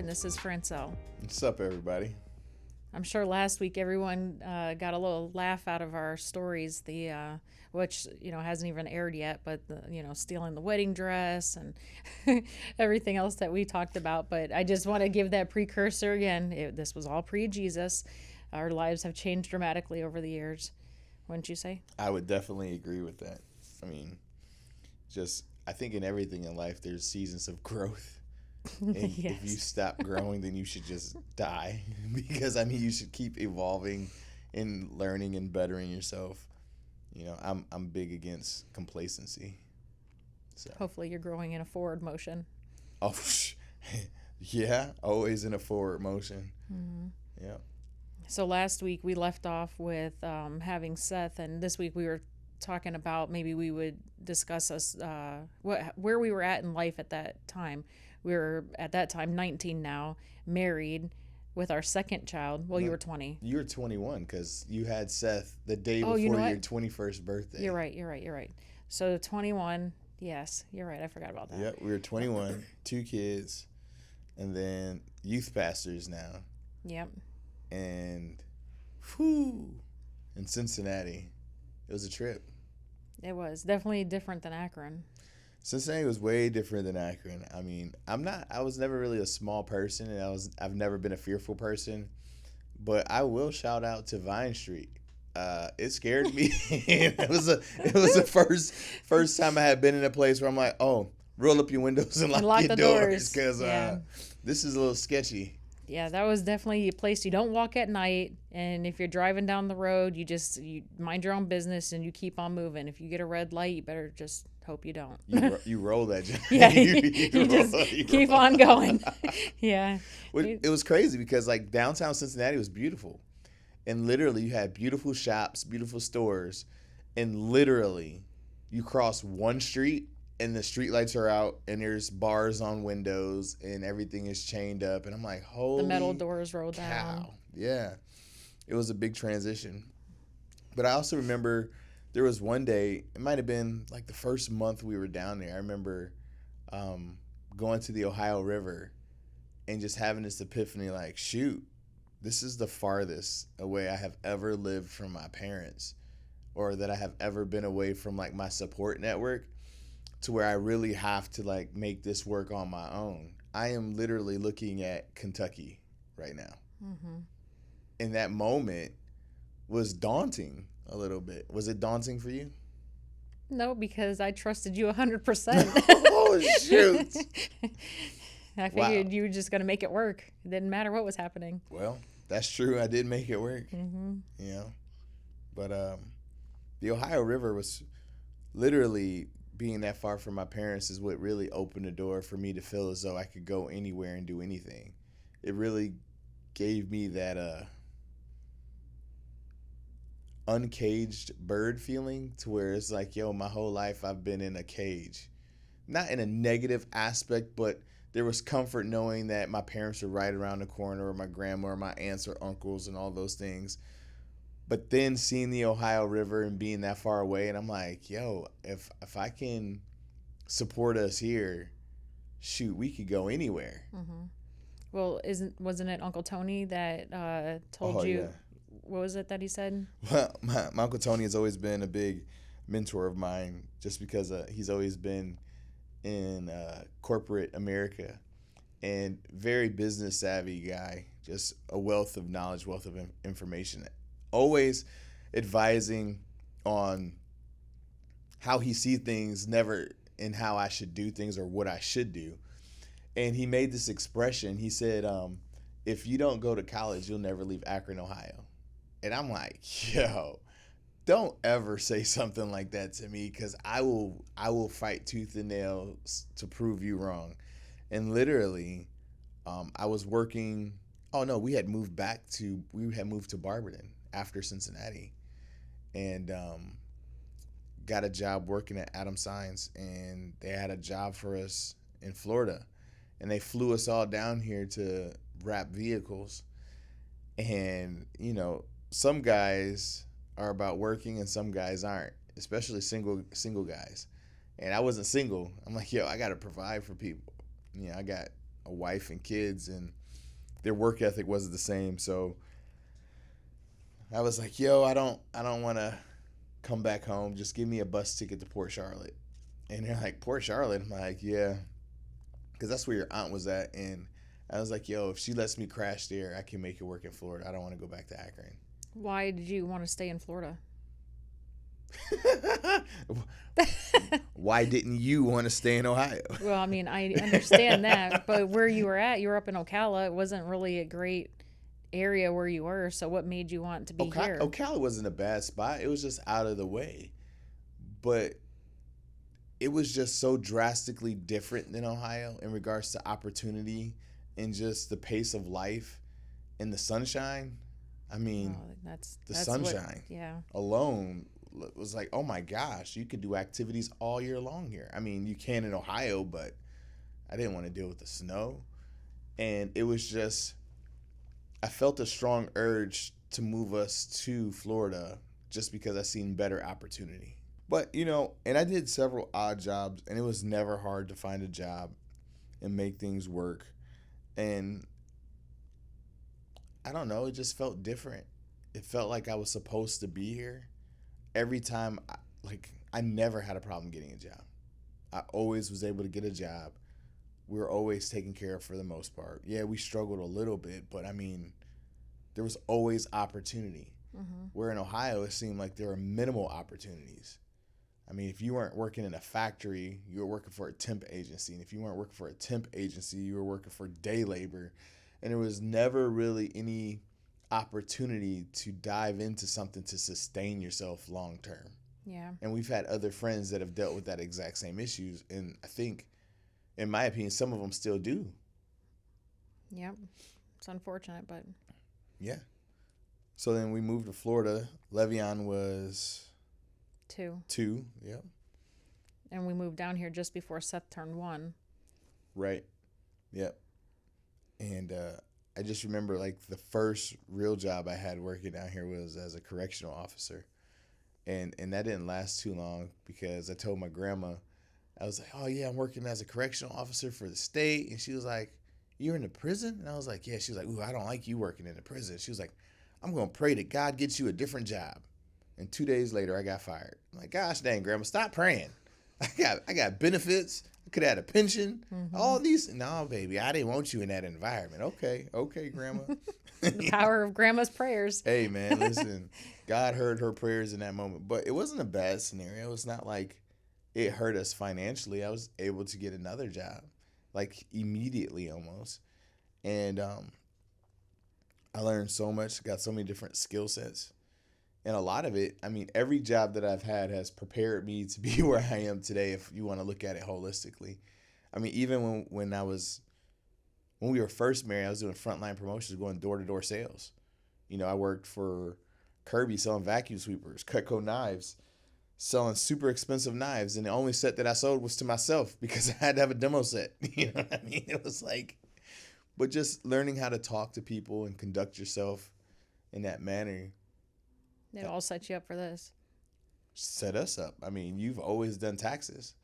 this is Francel. What's up, everybody? I'm sure last week everyone got a little laugh out of our stories, which hasn't even aired yet, but stealing the wedding dress and everything else that we talked about. But I just want to give that precursor again. This was all pre-Jesus. Our lives have changed dramatically over the years, wouldn't you say? I would definitely agree with that. I mean, I think in everything in life, there's seasons of growth. And Yes. if you stop growing, then you should just die. Because, you should keep evolving and learning and bettering yourself. I'm big against complacency. So. Hopefully you're growing in a forward motion. Oh, yeah, always in a forward motion. Mm-hmm. Yeah. So last week we left off with having Seth, and this week we were talking about maybe we would discuss where we were at in life at that time. We were at that time 19 now, married with our second child. Well, you were 20. You were 21 because you had Seth the day Oh, before you know your what? 21st birthday. You're right. So 21, yes, you're right. I forgot about that. Yep, we were 21, 2 kids, and then youth pastors now. Yep. And, whew, in Cincinnati, it was a trip. It was definitely different than Akron. Cincinnati was way different than Akron. I was never really a small person, and I've never been a fearful person, but I will shout out to Vine Street. It scared me. It was the first time I had been in a place where I'm like, oh, roll up your windows and lock your the doors because yeah. This is a little sketchy. Yeah, that was definitely a place you don't walk at night, and if you're driving down the road, you mind your own business and you keep on moving. If you get a red light, you better just hope you don't. You roll that. Yeah, you just keep on going. Yeah. It was crazy because downtown Cincinnati was beautiful, and literally you had beautiful shops, beautiful stores, and literally you cross one street and the street lights are out and there's bars on windows and everything is chained up, and I'm like, holy the metal doors rolled cow. down. Yeah, it was a big transition. But I also remember there was one day, it might have been the first month we were down there. I remember going to the Ohio River and just having this epiphany, shoot, this is the farthest away I have ever lived from my parents, or that I have ever been away from my support network, to where I really have to make this work on my own. I am literally looking at Kentucky right now. Mm-hmm. And that moment was daunting a little bit. Was it daunting for you? No, because I trusted you 100%. Oh, shoot. I figured you were just going to make it work. It didn't matter what was happening. Well, that's true. I did make it work. Mm-hmm. But the Ohio River was literally being that far from my parents is what really opened the door for me to feel as though I could go anywhere and do anything. It really gave me that uncaged bird feeling, to where it's my whole life I've been in a cage. Not in a negative aspect, but there was comfort knowing that my parents were right around the corner, or my grandma or my aunts or uncles and all those things. But then seeing the Ohio River and being that far away, and I'm like, yo, if I can support us here, shoot, we could go anywhere. Mm-hmm. Well, wasn't it Uncle Tony that told you? Yeah. What was it that he said? Well, my Uncle Tony has always been a big mentor of mine, just because he's always been in corporate America, and very business savvy guy, just a wealth of knowledge, wealth of information, always advising on how he sees things, never in how I should do things or what I should do. And he made this expression. He said, if you don't go to college, you'll never leave Akron, Ohio. And I'm like, yo, don't ever say something like that to me, because I will fight tooth and nail to prove you wrong. And literally, I was working. Oh no, we had moved to Barberton after Cincinnati, and got a job working at Adam Signs, and they had a job for us in Florida, and they flew us all down here to wrap vehicles. And some guys are about working and some guys aren't, especially single guys. And I wasn't single. I'm like, yo, I got to provide for people. I got a wife and kids, and their work ethic wasn't the same. So I was like, yo, I don't want to come back home. Just give me a bus ticket to Port Charlotte. And they're like, Port Charlotte? I'm like, yeah, because that's where your aunt was at. And I was like, yo, if she lets me crash there, I can make it work in Florida. I don't want to go back to Akron. Why did you want to stay in Florida? Why didn't you want to stay in Ohio? Well, I mean, I understand that, but where you were up in Ocala. It wasn't really a great area where you were. So what made you want to be here? Ocala wasn't a bad spot. It was just out of the way. But it was just so drastically different than Ohio in regards to opportunity and just the pace of life and the sunshine. I mean, that's sunshine alone was like, oh my gosh, you could do activities all year long here. I mean, you can in Ohio, but I didn't want to deal with the snow. And it was just, I felt a strong urge to move us to Florida just because I seen better opportunity. But, and I did several odd jobs, and it was never hard to find a job and make things work. And I don't know, it just felt different. It felt like I was supposed to be here. Every time, I never had a problem getting a job. I always was able to get a job. We were always taken care of for the most part. Yeah, we struggled a little bit, but I mean, there was always opportunity. Mm-hmm. Where in Ohio, it seemed like there were minimal opportunities. I mean, if you weren't working in a factory, you were working for a temp agency. And if you weren't working for a temp agency, you were working for day labor. And there was never really any opportunity to dive into something to sustain yourself long term. Yeah. And we've had other friends that have dealt with that exact same issues. And I think, in my opinion, some of them still do. Yep. It's unfortunate, but. Yeah. So then we moved to Florida. Le'Veon was 2. Yep. And we moved down here just before Seth turned 1. Right. Yep. And I just remember the first real job I had working down here was as a correctional officer. And that didn't last too long because I told my grandma, I was like, oh yeah, I'm working as a correctional officer for the state. And she was like, you're in the prison? And I was like, yeah. She was like, ooh, I don't like you working in the prison. She was like, I'm going to pray that God gets you a different job. And 2 days later, I got fired. I'm like, gosh dang, Grandma, stop praying. I got benefits. I could have had a pension. Mm-hmm. All these. No, baby, I didn't want you in that environment. Okay, Grandma. The power of Grandma's prayers. Hey, man, listen. God heard her prayers in that moment. But it wasn't a bad scenario. It's not like it hurt us financially. I was able to get another job, immediately almost. And I learned so much, got so many different skill sets. And a lot of it, I mean, every job that I've had has prepared me to be where I am today, if you want to look at it holistically. I mean, even when we were first married, I was doing frontline promotions, going door-to-door sales. I worked for Kirby selling vacuum sweepers, Cutco knives, selling super expensive knives. And the only set that I sold was to myself because I had to have a demo set. You know what I mean? It was but just learning how to talk to people and conduct yourself in that manner. It all set you up for this. Set us up. I mean, you've always done taxes.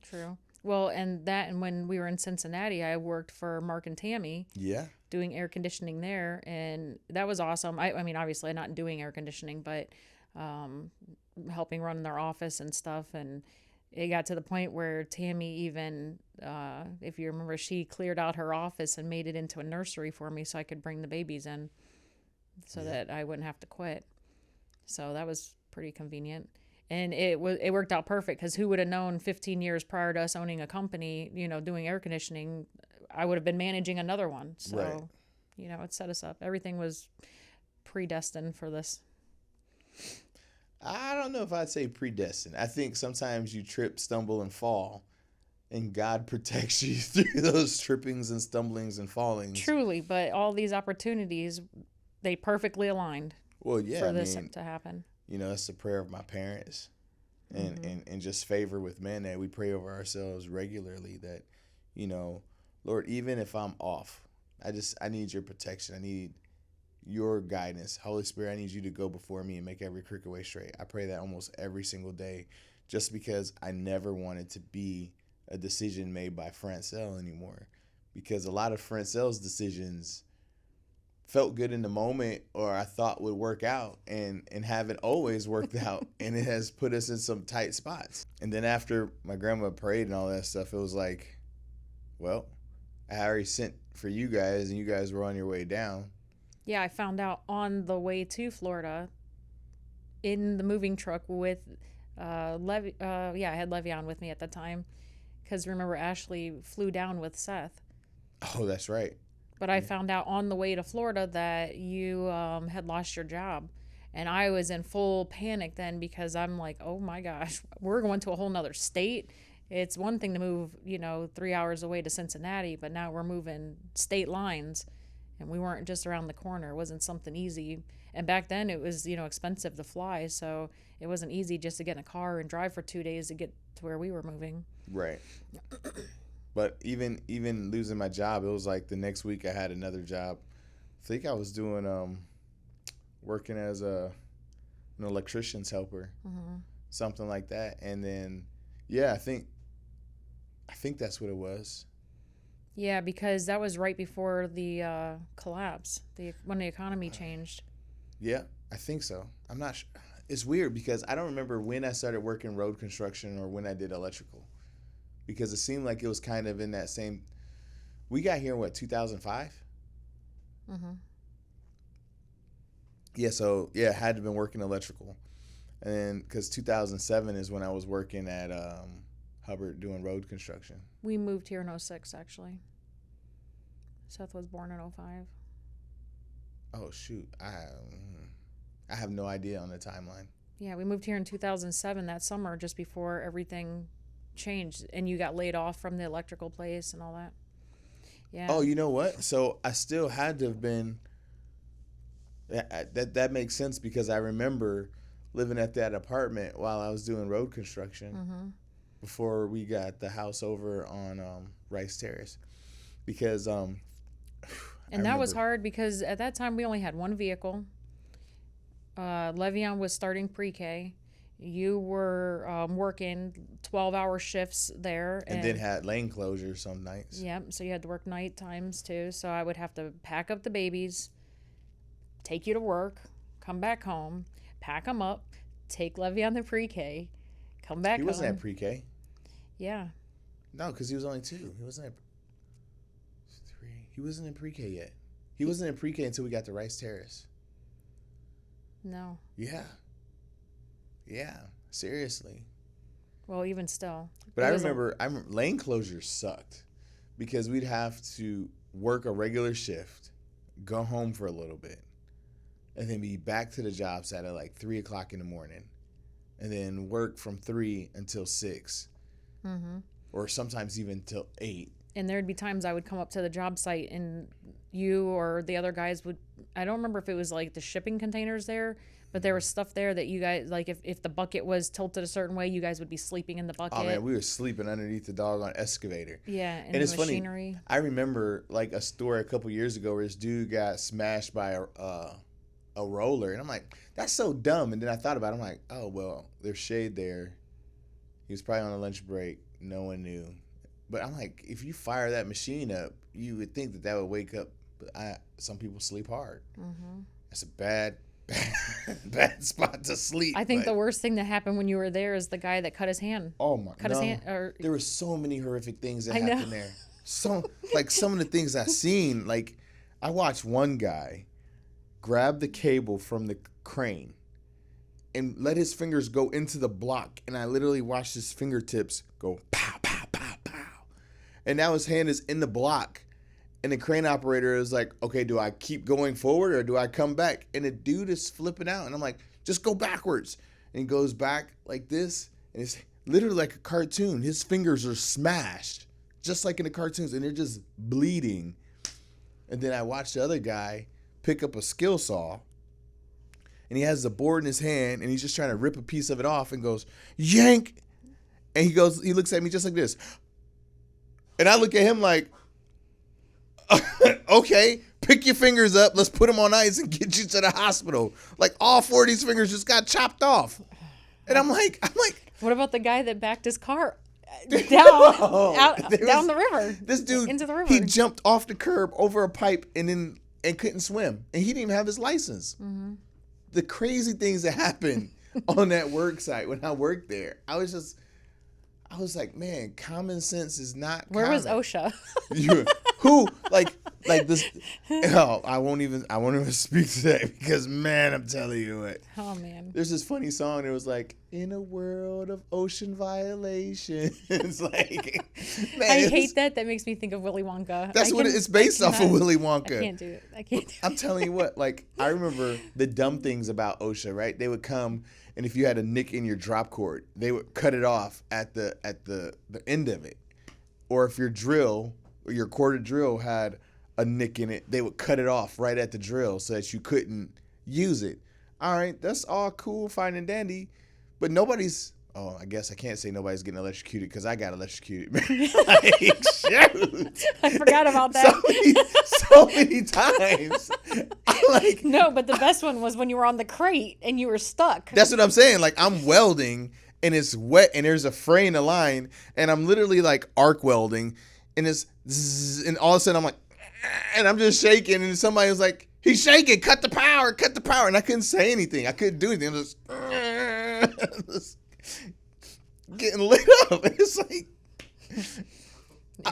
True. Well, and when we were in Cincinnati, I worked for Mark and Tammy. Yeah. Doing air conditioning there, and that was awesome. I mean, obviously not doing air conditioning, but helping run their office and stuff. And it got to the point where Tammy even, if you remember, she cleared out her office and made it into a nursery for me so I could bring the babies in so that I wouldn't have to quit. So that was pretty convenient. And it worked out perfect because who would have known 15 years prior to us owning a company, doing air conditioning, I would have been managing another one. So, right. It set us up. Everything was predestined for this. I don't know if I'd say predestined. I think sometimes you trip, stumble, and fall, and God protects you through those trippings and stumblings and fallings. Truly, but all these opportunities, they perfectly aligned. Well, yeah, for this to happen. That's the prayer of my parents, and just favor with men that we pray over ourselves regularly. That, Lord, even if I'm off, I need your protection. I need your guidance. Holy Spirit, I need you to go before me and make every crooked way straight. I pray that almost every single day, just because I never wanted to be a decision made by Francel anymore, because a lot of Francel's decisions felt good in the moment or I thought would work out and haven't always worked out. And it has put us in some tight spots. And then after my grandma prayed and all that stuff, it was like, well, I already sent for you guys and you guys were on your way down. Yeah, I found out on the way to Florida in the moving truck with Levy. I had Levy on with me at the time because remember Ashley flew down with Seth. Oh, that's right. But I found out on the way to Florida that you had lost your job. And I was in full panic then because I'm like, oh my gosh, we're going to a whole nother state. It's one thing to move, 3 hours away to Cincinnati, but now we're moving state lines. And we weren't just around the corner. It wasn't something easy. And back then it was, expensive to fly. So it wasn't easy just to get in a car and drive for 2 days to get to where we were moving. Right. But even losing my job, it was like the next week I had another job. I think I was doing working as an electrician's helper, something like that. And then, yeah, I think that's what it was. Yeah, because that was right before the collapse, when the economy changed. Yeah, I think so. I'm not sure. It's weird because I don't remember when I started working road construction or when I did electrical. Because it seemed like it was kind of in that same... We got here in, 2005? Mm-hmm. Yeah, so, I had to have been working electrical. And then, because 2007 is when I was working at Hubbard doing road construction. We moved here in 2006, actually. Seth was born in 2005. Oh, shoot. I have no idea on the timeline. Yeah, we moved here in 2007 that summer, just before everything changed and you got laid off from the electrical place and all that. Yeah. Oh, you know what? So I still had to have been... That makes sense because I remember living at that apartment while I was doing road construction before we got the house over on Rice Terrace. Because... and that was hard because at that time we only had one vehicle. Le'Veon was starting pre-K. You were working 12-hour shifts there. And then had lane closure some nights. Yeah, so you had to work night times too. So I would have to pack up the babies, take you to work, come back home, pack them up, take Le'Veon to pre-K, come back home. He wasn't at pre-K. Yeah. No, because he was only 2. He wasn't at 3. He wasn't in pre-K yet. He wasn't in pre-K until we got to Rice Terrace. No. Yeah, seriously. Well, even still. But I remember lane closures sucked because we'd have to work a regular shift, go home for a little bit, and then be back to the job site at like 3 o'clock in the morning, and then work from 3 until 6, or sometimes even till 8. And there'd be times I would come up to the job site and you or the other guys would, I don't remember if it was like the shipping containers there, but there was stuff there that you guys, like if the bucket was tilted a certain way, you guys would be sleeping in the bucket. Oh man, we were sleeping underneath the doggone excavator. Yeah, and it's the machinery. Funny, I remember like a story a couple years ago where this dude got smashed by a roller, and I'm like, that's so dumb. And then I thought about it, I'm like, oh well, there's shade there. He was probably on a lunch break. No one knew. But I'm like, if you fire that machine up, you would think that would wake up. But some people sleep hard. That's a bad spot to sleep. I think the worst thing that happened when you were there is the guy that cut his hand. Oh my! Cut his hand. There were so many horrific things that happened there. So like some of the things I seen, like I watched one guy grab the cable from the crane and let his fingers go into the block, and I literally watched his fingertips go pow pow pow pow, and now his hand is in the block. And the crane operator is like, okay, do I keep going forward or do I come back? And the dude is flipping out. And I'm like, just go backwards. And he goes back like this. And it's literally like a cartoon. His fingers are smashed, just like in the cartoons. And they're just bleeding. And then I watched the other guy pick up a skill saw. And he has the board in his hand. And he's just trying to rip a piece of it off and goes, yank. And he looks at me just like this. And I look at him like, okay, pick your fingers up. Let's put them on ice and get you to the hospital. Like all 4 of these fingers just got chopped off. And I'm like, what about the guy that backed his car down the river? This dude, into the river. He jumped off the curb over a pipe and then and couldn't swim, and he didn't even have his license. Mm-hmm. The crazy things that happened on that work site when I worked there, I was like, man, common sense is not. Where common. was OSHA? Who like this? Oh, I won't even speak to that because, man, I'm telling you what. Oh man, there's this funny song. It was like, in a world of ocean violations. Like, man, I hate that. That makes me think of Willy Wonka. That's what it's based off of, Willy Wonka. I can't do it. I can't do it. I'm telling you what. Like, I remember the dumb things about OSHA. Right? They would come, and if you had a nick in your drop cord, they would cut it off at the end of it. Or if your drill or your corded drill had a nick in it, they would cut it off right at the drill so that you couldn't use it. All right, that's all cool, fine and dandy, but nobody's. Oh, I guess I can't say nobody's getting electrocuted because I got electrocuted. Like, shoot. I forgot about that. So many times. No, but the best one was when you were on the crate and you were stuck. That's what I'm saying. Like, I'm welding and it's wet and there's a fray in the line and I'm literally like arc welding and it's zzz, and all of a sudden I'm like, and I'm just shaking and somebody was like, he's shaking, cut the power. And I couldn't say anything. I couldn't do anything. I'm just getting lit up. It's like,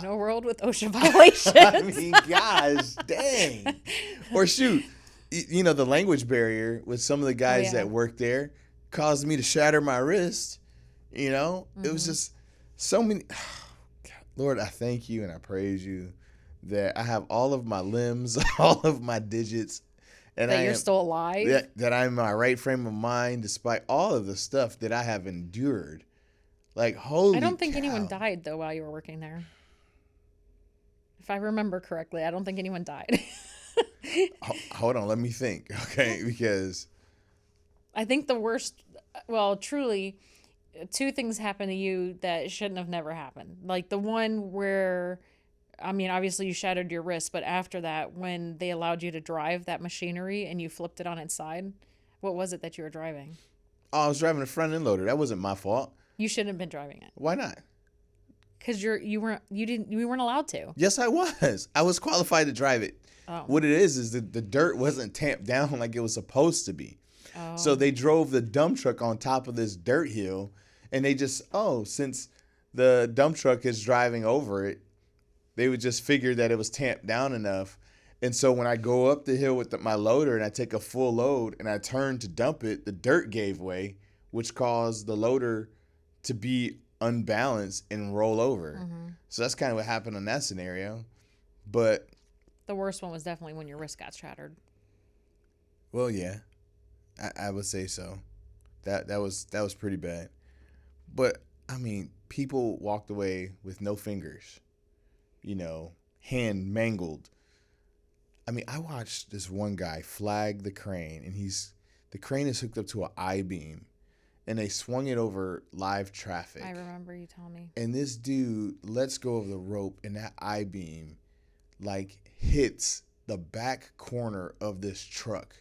in a world with OSHA violations. I mean, gosh, dang. Or shoot, you know, the language barrier with some of the guys that work there caused me to shatter my wrist. You know, it was just so many. Lord, I thank you and I praise you that I have all of my limbs, all of my digits, and that you're still alive. That I'm in my right frame of mind despite all of the stuff that I have endured. Like, holy I don't think cow. anyone died though while you were working there. If I remember correctly, I don't think anyone died. Hold on, let me think. Okay, because I think the worst, well, truly, two things happened to you that shouldn't have never happened. Like the one where, I mean, obviously you shattered your wrist, but after that, when they allowed you to drive that machinery and you flipped it on its side, what was it that you were driving? Oh, I was driving a front end loader. That wasn't my fault. You shouldn't have been driving it. Why not? Because you weren't allowed to. Yes, I was. I was qualified to drive it. Oh. What it is the dirt wasn't tamped down like it was supposed to be. Oh. So they drove the dump truck on top of this dirt hill, and they just, since the dump truck is driving over it, they would just figure that it was tamped down enough. And so when I go up the hill with my loader and I take a full load and I turn to dump it, the dirt gave way, which caused the loader to be unbalanced and roll over. Mm-hmm. So that's kind of what happened in that scenario. But the worst one was definitely when your wrist got shattered. Well, yeah, I would say so. That was pretty bad. But I mean, people walked away with no fingers, you know, hand mangled. I mean, I watched this one guy flag the crane, and the crane is hooked up to an I-beam, and they swung it over live traffic. I remember you telling me. And this dude lets go of the rope, and that I-beam, like, hits the back corner of this truck.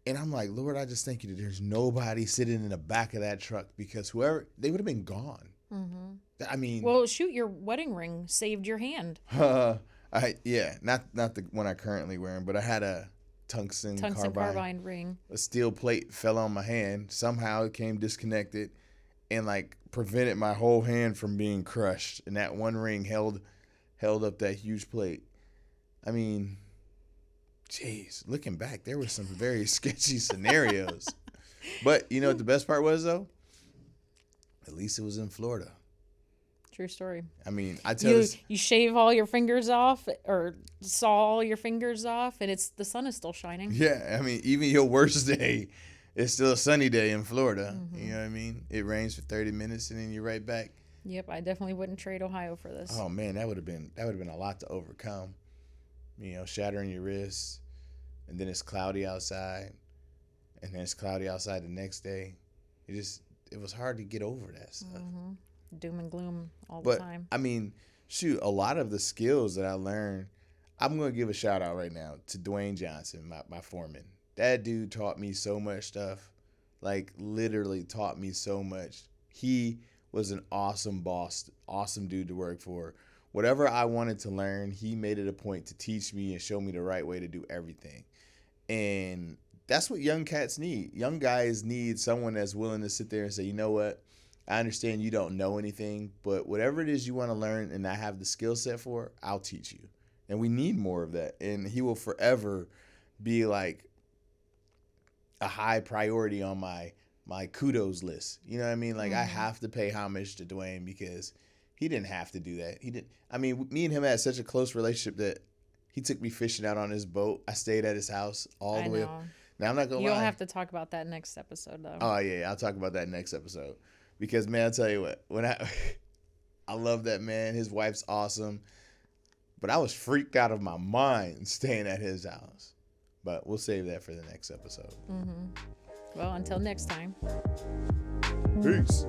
And I'm like, Lord, I just thank you that there's nobody sitting in the back of that truck, because they would have been gone. Mm-hmm. I mean, well, shoot, your wedding ring saved your hand. Not the one I currently wearing, but I had a tungsten carbide ring. A steel plate fell on my hand. Somehow it came disconnected and like prevented my whole hand from being crushed. And that one ring held up that huge plate. I mean, jeez, looking back, there were some very sketchy scenarios. But you know what the best part was, though? At least it was in Florida. True story. I mean, you shave all your fingers off, or saw all your fingers off, and the sun is still shining. Yeah, I mean, even your worst day, it's still a sunny day in Florida. Mm-hmm. You know what I mean? It rains for 30 minutes and then you're right back. Yep, I definitely wouldn't trade Ohio for this. Oh man, that would have been a lot to overcome. You know, shattering your wrists, and then it's cloudy outside, and then it's cloudy outside the next day. It was hard to get over that stuff. Mm-hmm. Doom and gloom all the time. I mean, shoot, a lot of the skills that I learned, I'm going to give a shout out right now to Dwayne Johnson, my foreman. That dude taught me so much stuff, like literally taught me so much. He was an awesome boss, awesome dude to work for. whatever I wanted to learn, he made it a point to teach me and show me the right way to do everything. And that's what young cats need. Young guys need someone that's willing to sit there and say, you know what? I understand you don't know anything, but whatever it is you want to learn and I have the skill set for, I'll teach you. And we need more of that. And he will forever be like a high priority on my kudos list. You know what I mean? Like, I have to pay homage to Dwayne because he didn't have to do that. He didn't. I mean, me and him had such a close relationship that he took me fishing out on his boat. I stayed at his house all the way up. Now, I'm not going to lie. You'll have to talk about that next episode, though. Oh, yeah. I'll talk about that next episode. Because, man, I'll tell you what. When I love that man. His wife's awesome. But I was freaked out of my mind staying at his house. But we'll save that for the next episode. Well, until next time. Peace.